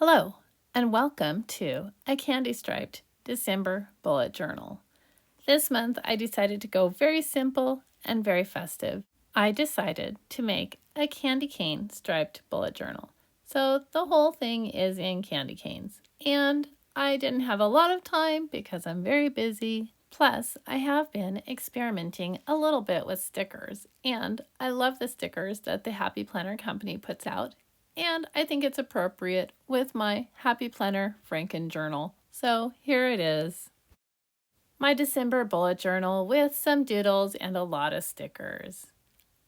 Hello, and welcome to a candy striped December bullet journal. This month I decided to go very simple and very festive. I decided to make a candy cane striped bullet journal. So the whole thing is in candy canes. And I didn't have a lot of time because I'm very busy. Plus, I have been experimenting a little bit with stickers, and I love the stickers that the Happy Planner company puts out, and I think it's appropriate with my Happy Planner Franken Journal. So here it is. My December bullet journal with some doodles and a lot of stickers.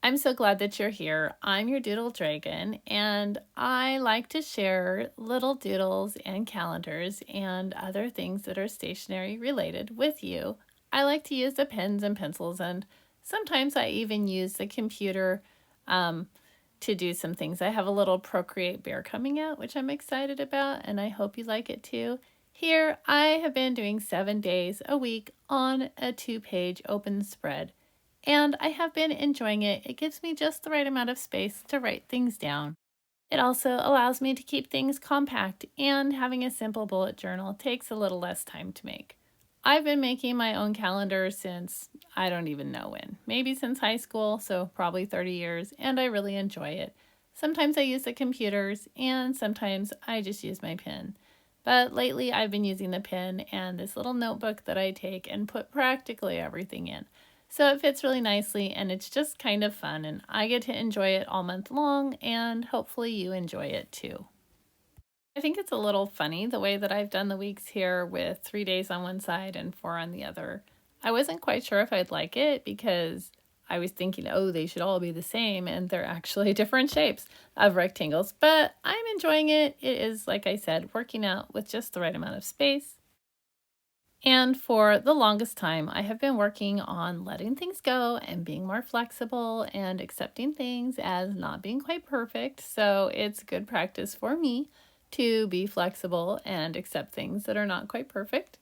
I'm so glad that you're here. I'm your doodle dragon, and I like to share little doodles and calendars and other things that are stationery related with you. I like to use the pens and pencils, and sometimes I even use the computer to do some things. I have a little Procreate bear coming out, which I'm excited about, and I hope you like it too. Here, I have been doing 7 days a week on a 2-page open spread, and I have been enjoying it. It gives me just the right amount of space to write things down. It also allows me to keep things compact, and having a simple bullet journal takes a little less time to make. I've been making my own calendar since I don't even know when. Maybe since high school, so probably 30 years, and I really enjoy it. Sometimes I use the computers, and sometimes I just use my pen. But lately I've been using the pen and this little notebook that I take and put practically everything in. So it fits really nicely, and it's just kind of fun, and I get to enjoy it all month long, and hopefully you enjoy it too. I think it's a little funny the way that I've done the weeks here with 3 days on one side and 4 on the other. I wasn't quite sure if I'd like it because I was thinking, oh, they should all be the same, and they're actually different shapes of rectangles, but I'm enjoying it. It is, like I said, working out with just the right amount of space. And for the longest time, I have been working on letting things go and being more flexible and accepting things as not being quite perfect. So it's good practice for me to be flexible and accept things that are not quite perfect.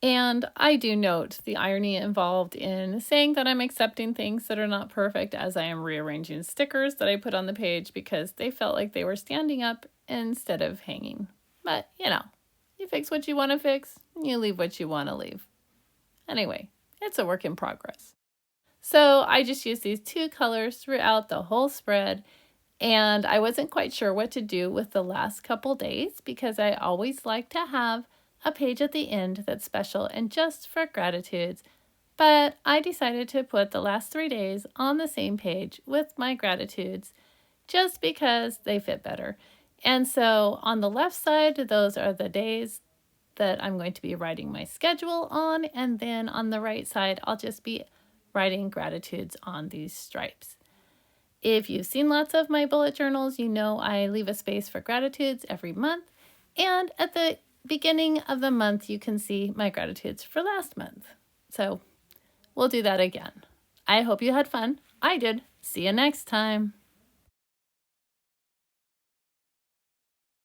And I do note the irony involved in saying that I'm accepting things that are not perfect as I am rearranging stickers that I put on the page because they felt like they were standing up instead of hanging. But, you fix what you want to fix, and you leave what you want to leave. Anyway, it's a work in progress. So I just used these 2 colors throughout the whole spread, and I wasn't quite sure what to do with the last couple days because I always like to have a page at the end that's special and just for gratitudes. But I decided to put the last 3 days on the same page with my gratitudes just because they fit better. And so on the left side, those are the days that I'm going to be writing my schedule on. And then on the right side, I'll just be writing gratitudes on these stripes. If you've seen lots of my bullet journals, you know I leave a space for gratitudes every month. And at the beginning of the month, you can see my gratitudes for last month. So we'll do that again. I hope you had fun. I did. See you next time.